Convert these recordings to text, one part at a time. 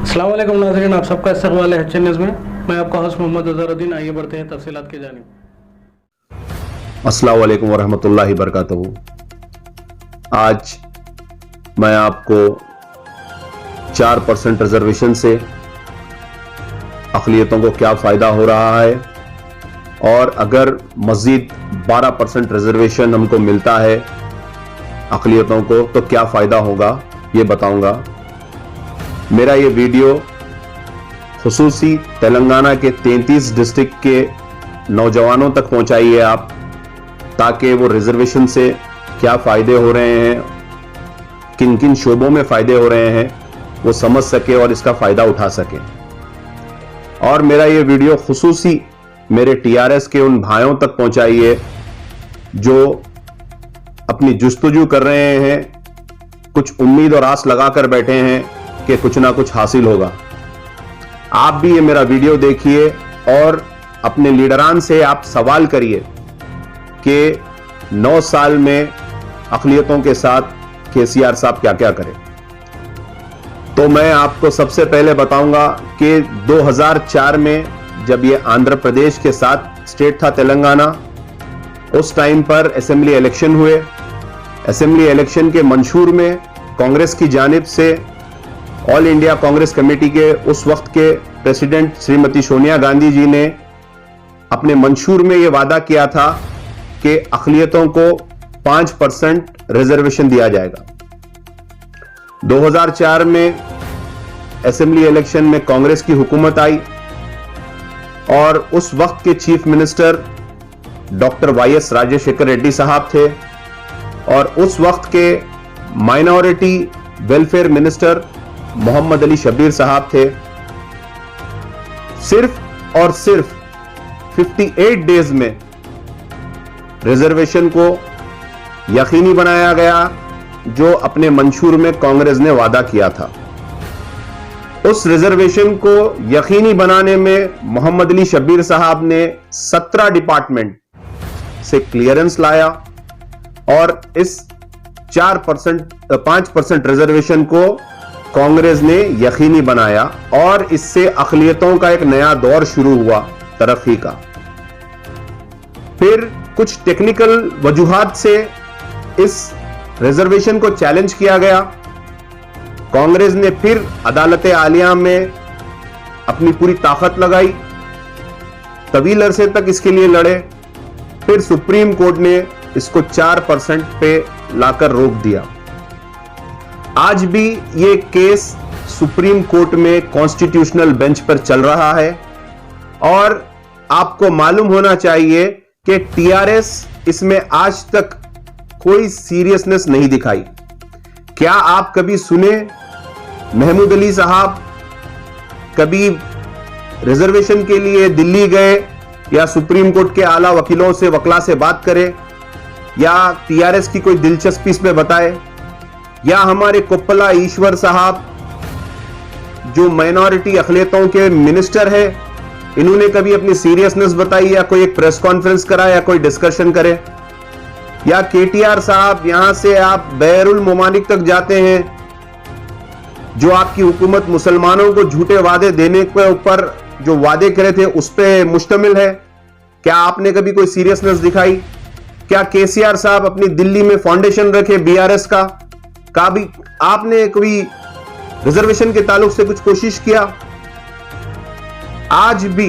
अस्सलाम वालेकुम नाज़रीन, आप सबका इस्तकबाल है एचएन न्यूज़ में। मैं आपका होस्ट मोहम्मद अज़हरुद्दीन। आइए बढ़ते हैं तफसीलात की जानिब। अस्सलाम वालेकुम वरहमतुल्लाहि बरकातहू। आज मैं आपको 4% रिजर्वेशन से अक़लियतों को क्या फ़ायदा हो रहा है और अगर मज़ीद 12% रिजर्वेशन हमको मिलता है अक़लियतों को तो क्या फ़ायदा होगा, ये बताऊंगा। मेरा ये वीडियो खुसूसी तेलंगाना के 33 डिस्ट्रिक्ट के नौजवानों तक पहुंचाइए आप, ताकि वो रिजर्वेशन से क्या फ़ायदे हो रहे हैं, किन किन शोबों में फ़ायदे हो रहे हैं, वो समझ सके और इसका फ़ायदा उठा सके। और मेरा ये वीडियो खुसूसी मेरे टीआरएस के उन भाइयों तक पहुंचाइए जो अपनी जुस्तजू कर रहे हैं, कुछ उम्मीद और आस लगाकर बैठे हैं कि कुछ ना कुछ हासिल होगा। आप भी ये मेरा वीडियो देखिए और अपने लीडरान से आप सवाल करिए कि 9 साल में अक़लियतों के साथ केसीआर साहब क्या क्या करें। तो मैं आपको सबसे पहले बताऊंगा कि 2004 में जब ये आंध्र प्रदेश के साथ स्टेट था तेलंगाना, उस टाइम पर असेंबली इलेक्शन हुए। असेंबली इलेक्शन के मंशूर में कांग्रेस की जानिब से ऑल इंडिया कांग्रेस कमेटी के उस वक्त के प्रेसिडेंट श्रीमती सोनिया गांधी जी ने अपने मंशूर में यह वादा किया था कि अक़लियतों को 5% रिजर्वेशन दिया जाएगा। 2004 में असेंबली इलेक्शन में कांग्रेस की हुकूमत आई और उस वक्त के chief minister doctor YS Rajasekhara Reddy साहब थे और उस वक्त के minority welfare minister Mohammed Ali Shabbir साहब थे। सिर्फ और सिर्फ 58 डेज में रिजर्वेशन को यकीनी बनाया गया जो अपने मंशूर में कांग्रेस ने वादा किया था। उस रिजर्वेशन को यकीनी बनाने में मोहम्मद अली शब्बीर साहब ने 17 डिपार्टमेंट से क्लियरेंस लाया और इस 5% रिजर्वेशन को कांग्रेस ने यकीनी बनाया और इससे अक़लियतों का एक नया दौर शुरू हुआ तरक्की का। फिर कुछ टेक्निकल वजूहात से इस रिजर्वेशन को चैलेंज किया गया। कांग्रेस ने फिर अदालत आलिया में अपनी पूरी ताकत लगाई, तवील अरसे तक इसके लिए लड़े। फिर सुप्रीम कोर्ट ने इसको 4% पे लाकर रोक दिया। आज भी ये केस सुप्रीम कोर्ट में कॉन्स्टिट्यूशनल बेंच पर चल रहा है और आपको मालूम होना चाहिए कि टीआरएस इसमें आज तक कोई सीरियसनेस नहीं दिखाई। क्या आप कभी सुने महमूद अली साहब कभी रिजर्वेशन के लिए दिल्ली गए या सुप्रीम कोर्ट के आला वकीलों से वकला से बात करें या टीआरएस की कोई दिलचस्पी इसमें बताए? या हमारे कोप्पला ईश्वर साहब जो माइनॉरिटी अक़लियतों के मिनिस्टर है, इन्होंने कभी अपनी सीरियसनेस बताई या कोई एक प्रेस कॉन्फ्रेंस करा या कोई डिस्कशन करे? या केटीआर साहब यहां से आप बैरुल ममालिक तक जाते हैं, जो आपकी हुकूमत मुसलमानों को झूठे वादे देने के ऊपर जो वादे करे थे उस पर मुश्तमिल है, क्या आपने कभी कोई सीरियसनेस दिखाई? क्या केसीआर साहब अपनी दिल्ली में फाउंडेशन रखे बीआरएस का भी आपने कभी रिजर्वेशन के ताल्लुक से कुछ कोशिश किया? आज भी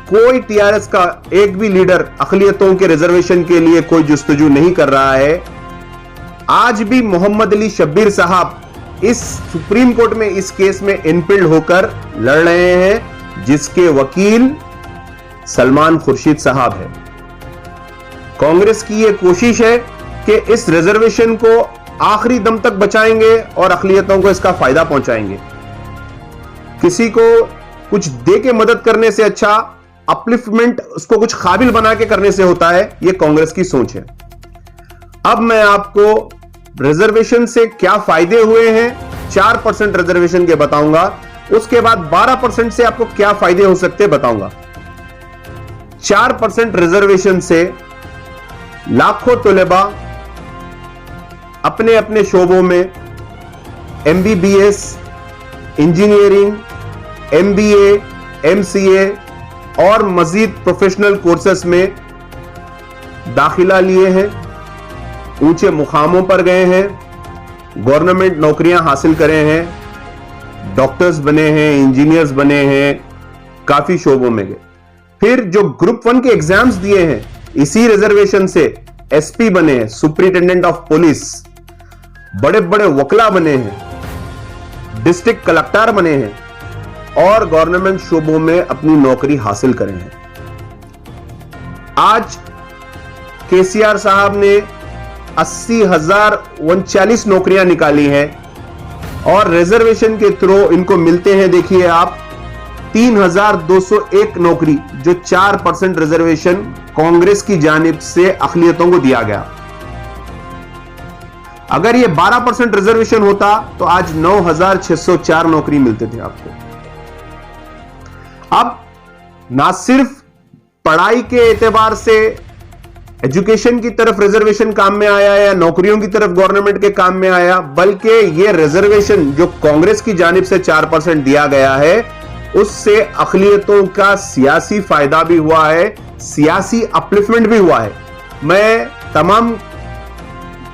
कोई टीआरएस का एक भी लीडर अक़लियतों के रिजर्वेशन के लिए कोई जुस्तजू नहीं कर रहा है। आज भी मोहम्मद अली शब्बीर साहब इस सुप्रीम कोर्ट में इस केस में इनपिल्ड होकर लड़ रहे हैं, जिसके वकील सलमान खुर्शीद साहब है। कांग्रेस की यह कोशिश है कि इस रिजर्वेशन को आखिरी दम तक बचाएंगे और अक़लियतों को इसका फायदा पहुंचाएंगे। किसी को कुछ दे के मदद करने से अच्छा अपलिफ्टमेंट उसको कुछ काबिल बना के करने से होता है, यह कांग्रेस की सोच है। अब मैं आपको रिजर्वेशन से क्या फायदे हुए हैं 4% रिजर्वेशन के बताऊंगा, उसके बाद 12% से आपको क्या फायदे हो सकते बताऊंगा। 4% रिजर्वेशन से लाखों तलबा अपने अपने शोबों में MBBS इंजीनियरिंग, MBA, MCA और मजीद प्रोफेशनल कोर्सेस में दाखिला लिए हैं, ऊंचे मुकामों पर गए हैं, गवर्नमेंट नौकरियां हासिल करे हैं, डॉक्टर्स बने हैं, इंजीनियर्स बने हैं, काफी शोबों में गए। फिर जो ग्रुप 1 के एग्जाम्स दिए हैं, इसी रिजर्वेशन से SP बने हैं, सुपरिटेंडेंट ऑफ पुलिस, बड़े बड़े वकला बने हैं, डिस्ट्रिक्ट कलेक्टर बने हैं और गवर्नमेंट शोबों में अपनी नौकरी हासिल करे हैं। आज KCR साहब ने 80,039 नौकरियां निकाली हैं और रिजर्वेशन के थ्रू इनको मिलते हैं, देखिए आप, 3,201 नौकरी, जो 4% रिजर्वेशन कांग्रेस की जानिब से अक़लियतों को दिया गया। अगर ये 12% रिजर्वेशन होता तो आज 9,604 नौकरी मिलते थे आपको। अब ना सिर्फ पढ़ाई के एतबार से एजुकेशन की तरफ रिजर्वेशन काम में आया या नौकरियों की तरफ गवर्नमेंट के काम में आया, बल्कि ये रिजर्वेशन जो कांग्रेस की जानिब से 4% दिया गया है, उससे अक़लियतों का सियासी फायदा भी हुआ है, सियासी अपलिफ्टमेंट भी हुआ है। मैं तमाम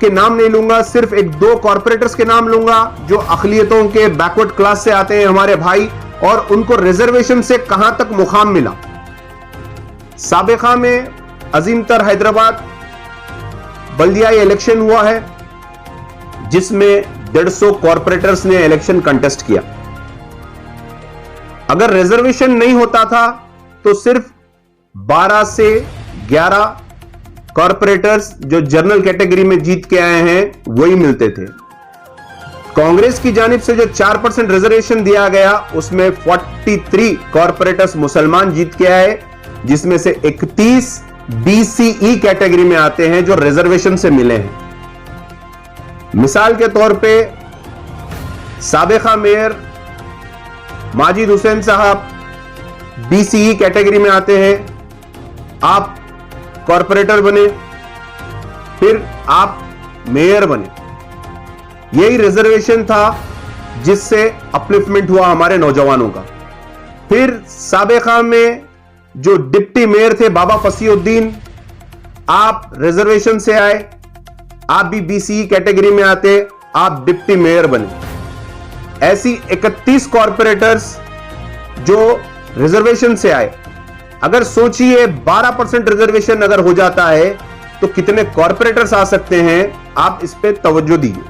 के नाम नहीं लूंगा, सिर्फ 1-2 कॉर्पोरेटर्स के नाम लूंगा जो अक़लियतों के बैकवर्ड क्लास से आते हैं हमारे भाई, और उनको रिजर्वेशन से कहां तक मुकाम मिला। साबिका में अजीमतर हैदराबाद बल्दियाई इलेक्शन हुआ है, जिसमें 150 कॉर्पोरेटर्स ने इलेक्शन कंटेस्ट किया। अगर रिजर्वेशन नहीं होता था तो सिर्फ 12 से 11 कॉर्पोरेटर्स जो जनरल कैटेगरी में जीत के आए हैं वही मिलते थे। कांग्रेस की जानिब से जो 4% रिजर्वेशन दिया गया, उसमें 43 कॉर्पोरेटर्स मुसलमान जीत के आए, जिसमें से 31 BCE कैटेगरी में आते हैं जो रिजर्वेशन से मिले हैं। मिसाल के तौर पे साबिका मेयर माजिद हुसैन साहब BCE कैटेगरी में आते हैं, आप कॉर्पोरेटर बने, फिर आप मेयर बने। यही रिजर्वेशन था जिससे अपलिफ्टमेंट हुआ हमारे नौजवानों का। फिर साबिका में जो डिप्टी मेयर थे बाबा फसीउद्दीन, आप रिजर्वेशन से आए, आप भी BCE कैटेगरी में आते, आप डिप्टी मेयर बने। ऐसी 31 कॉर्पोरेटर्स जो रिजर्वेशन से आए। अगर सोचिए 12% रिजर्वेशन अगर हो जाता है तो कितने कॉर्पोरेटर्स आ सकते हैं, आप इस पे तवज्जो दीजिए।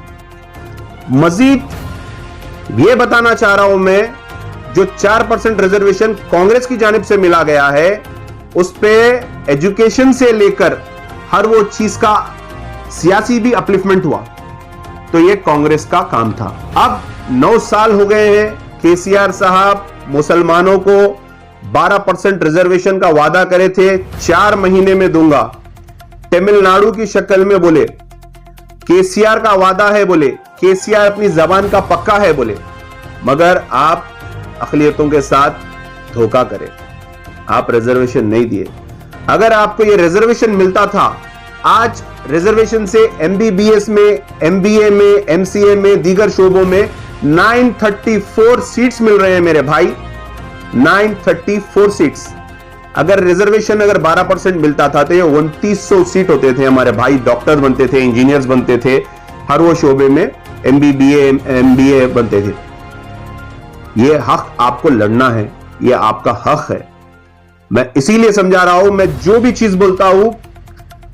मजीद यह बताना चाह रहा हूं मैं, जो 4% रिजर्वेशन कांग्रेस की जानिब से मिला गया है, उस पे एजुकेशन से लेकर हर वो चीज का सियासी भी अपलिफ्टमेंट हुआ, तो यह कांग्रेस का काम था। अब 9 साल हो गए हैं, KCR साहब मुसलमानों को 12% रिजर्वेशन का वादा करे थे, 4 महीने में दूंगा। तमिलनाडु की शक्ल में बोले, KCR का वादा है बोले, KCR अपनी जबान का पक्का है बोले, मगर आप अक़लियतों के साथ धोखा करें, आप रिजर्वेशन नहीं दिए। अगर आपको यह रिजर्वेशन मिलता था, आज रिजर्वेशन से MBBS में, MBA में, MCA में, दीगर शोबों में 934 सीट्स मिल रहे हैं मेरे भाई, 934 सीट्स। अगर रिजर्वेशन अगर 12% मिलता था तो ये 2900 सीट होते थे हमारे भाई, डॉक्टर बनते थे, इंजीनियर्स बनते थे, हर वो शोबे में MBBA, MBA बनते थे। ये हक आपको लड़ना है, ये आपका हक है। मैं इसीलिए समझा रहा हूं, मैं जो भी चीज बोलता हूं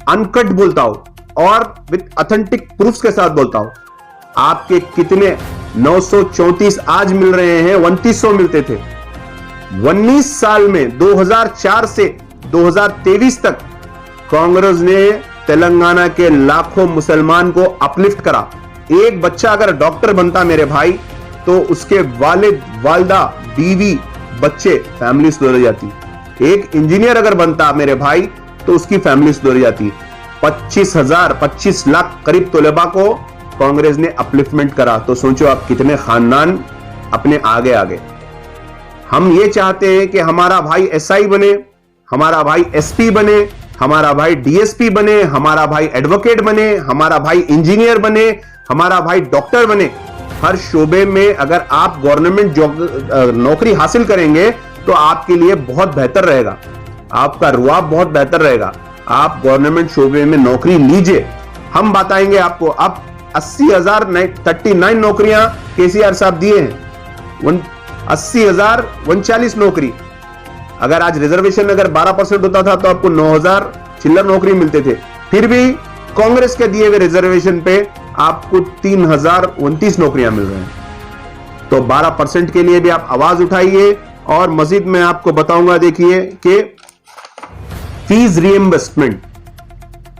अनकट बोलता हूं और विद ऑथेंटिक प्रूफ्स के साथ बोलता हूं। आपके कितने 934 आज मिल रहे हैं, 2900 मिलते थे। 19 साल में 2004 से 2023 तक कांग्रेस ने तेलंगाना के लाखों मुसलमान को अपलिफ्ट करा। एक बच्चा अगर डॉक्टर बनता मेरे भाई, तो उसके वालिद, वालदा, बीवी, बच्चे, फैमिली सुधर जाती। एक इंजीनियर अगर बनता मेरे भाई, तो उसकी फैमिली सुधर जाती। 25 लाख करीब तलबा को कांग्रेस ने अपलिफ्टमेंट करा, तो सोचो आप कितने खानदान अपने आगे आगे। हम ये चाहते हैं कि हमारा भाई SI बने, हमारा भाई SP बने, हमारा भाई DSP बने, हमारा भाई एडवोकेट बने, हमारा भाई इंजीनियर बने, हमारा भाई डॉक्टर बने। हर शोबे में अगर आप गवर्नमेंट जॉब नौकरी हासिल करेंगे तो आपके लिए बहुत बेहतर रहेगा, आपका रुआब बहुत बेहतर रहेगा। आप गवर्नमेंट शोबे में नौकरी लीजिए, हम बताएंगे आपको। अब 80,000 39 नौकरियां केसीआर साहब दिए हैं, 80,000 39 नौकरी। अगर आज रिजर्वेशन अगर 12% होता था तो आपको 9,000 चिल्लर नौकरी मिलते थे, फिर भी कांग्रेस के दिए हुए रिजर्वेशन पे आपको 3,029 नौकरियां मिल रही हैं। तो 12% के लिए भी आप आवाज उठाइए। और मजीद मैं आपको बताऊंगा, देखिए कि फीस रिएम्बर्समेंट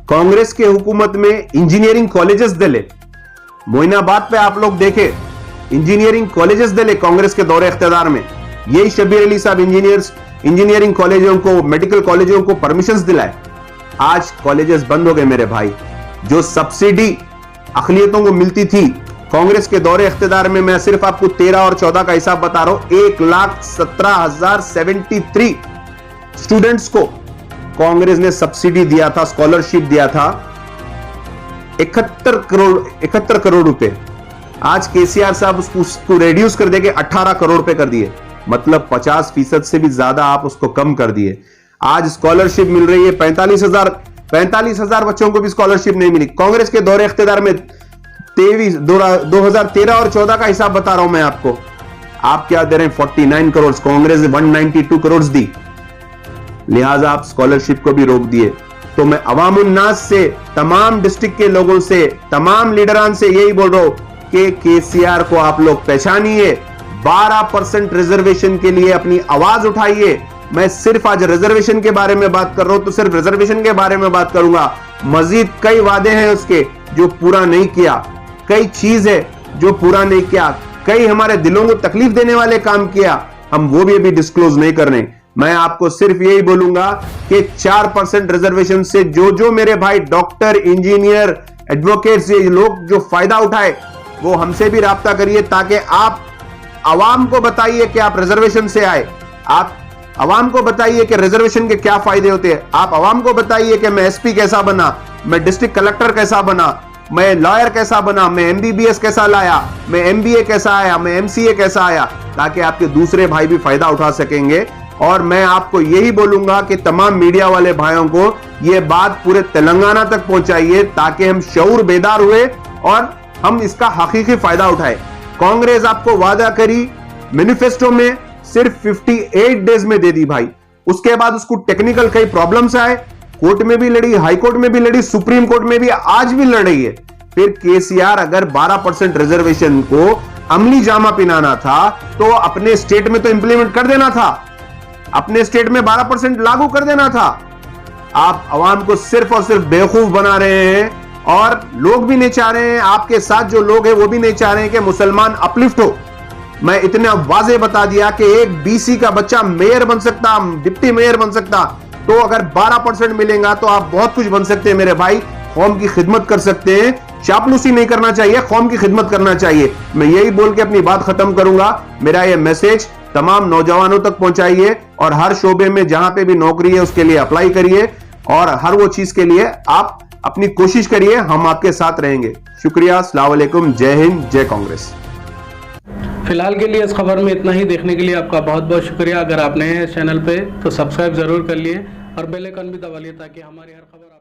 कांग्रेस के हुकूमत में इंजीनियरिंग कॉलेजेस दिले, मोइनाबाद पे आप लोग देखे इंजीनियरिंग कॉलेजेस दिले कांग्रेस के दौरे इख्तियार में। यही शबीर अली साहब इंजीनियरिंग कॉलेजों को, मेडिकल कॉलेजों को परमिशंस दिलाए। आज कॉलेजेस बंद हो गए मेरे भाई। जो सब्सिडी अखिलियतों को मिलती थी कांग्रेस के दौरे इख्तियार में, मैं सिर्फ आपको 13 और 14 का हिसाब बता रहा हूं, 1,17,073 स्टूडेंट्स को कांग्रेस ने सब्सिडी दिया था, स्कॉलरशिप दिया था 71 करोड़ रुपए। आज केसीआर साहब उसको रेड्यूस कर देके 18 करोड़ रुपए कर दिए, मतलब 50% से भी ज्यादा आप उसको कम कर दिए। आज स्कॉलरशिप मिल रही है 45,000 बच्चों को भी स्कॉलरशिप नहीं मिली। कांग्रेस के दौरे इख्तियार में 2013 और 14 का हिसाब बता रहा हूं मैं आपको। आप क्या दे रहे हैं? 49 करोड़, कांग्रेस ने 192 करोड़ दी, लिहाजा आप स्कॉलरशिप को भी रोक दिए। तो मैं अवाम उन्नास से, तमाम डिस्ट्रिक्ट के लोगों से, तमाम लीडरान से यही बोल रहा हूं कि केसीआर को आप लोग पहचानिए, 12% रिजर्वेशन के लिए अपनी आवाज उठाइए। मैं सिर्फ आज रिजर्वेशन के बारे में बात कर रहा हूं तो सिर्फ रिजर्वेशन के बारे में बात करूंगा। मजीद कई वादे हैं उसके जो पूरा नहीं किया, कई चीज है जो पूरा नहीं किया, कई हमारे दिलों को तकलीफ देने वाले काम किया, हम वो भी अभी डिस्क्लोज नहीं कर रहे। मैं आपको सिर्फ यही बोलूंगा कि 4% रिजर्वेशन से जो मेरे भाई डॉक्टर, इंजीनियर, एडवोकेट्स, ये लोग जो फायदा उठाए वो हमसे भी राब्ता करिए, ताकि आप आवाम को बताइए कि आप रिजर्वेशन से आए। आप आवाम को बताइए कि रिजर्वेशन के क्या फायदे होते हैं। आप आवाम को बताइए कि मैं एसपी कैसा बना, मैं डिस्ट्रिक्ट कलेक्टर कैसा बना, मैं लॉयर कैसा बना, मैं एमबीबीएस कैसा लाया, मैं एमबीए कैसा आया, मैं एमसीए कैसा आया, ताकि आपके दूसरे भाई भी फायदा उठा सकेंगे। और मैं आपको यही बोलूंगा कि तमाम मीडिया वाले भाइयों को यह बात पूरे तेलंगाना तक पहुंचाइए, ताकि हम शऊर बेदार हुए और हम इसका हकीकी फायदा उठाए। कांग्रेस आपको वादा करी मैनिफेस्टो में, सिर्फ 58 डेज में दे दी भाई। उसके बाद उसको टेक्निकल कई प्रॉब्लम्स आए, कोर्ट में भी लड़ी, हाई कोर्ट में भी लड़ी, सुप्रीम कोर्ट में भी आज भी लड़ रही है। फिर केसीआर अगर 12% रिजर्वेशन को अमली जामा पहनाना था तो अपने स्टेट में तो इंप्लीमेंट कर देना था, अपने स्टेट में 12% लागू कर देना था। आप आवाम को सिर्फ और सिर्फ बेवकूफ बना रहे हैं और लोग भी नहीं चाह रहे हैं, आपके साथ जो लोग हैं वो भी नहीं चाह रहे हैं कि मुसलमान अपलिफ्ट हो। मैं इतना वाजे बता दिया कि एक बीसी का बच्चा मेयर बन सकता, डिप्टी मेयर बन सकता, तो अगर 12% मिलेगा तो आप बहुत कुछ बन सकते हैं मेरे भाई, कौम की खिदमत कर सकते हैं। चापलूसी नहीं करना चाहिए, कौम की खिदमत करना चाहिए। मैं यही बोल के अपनी बात खत्म करूंगा। मेरा यह मैसेज तमाम नौजवानों तक पहुंचाइए और हर शोबे में जहां पे भी नौकरी है उसके लिए अप्लाई करिए और हर वो चीज के लिए आप अपनी कोशिश करिए, हम आपके साथ रहेंगे। शुक्रिया, अस्सलाम वालेकुम, जय हिंद, जय कांग्रेस। फिलहाल के लिए इस खबर में इतना ही। देखने के लिए आपका बहुत बहुत शुक्रिया। अगर आप नए हैं चैनल पे तो सब्सक्राइब जरूर कर लिए और बेल आइकन भी दबा लिए ताकि हमारी हर खबर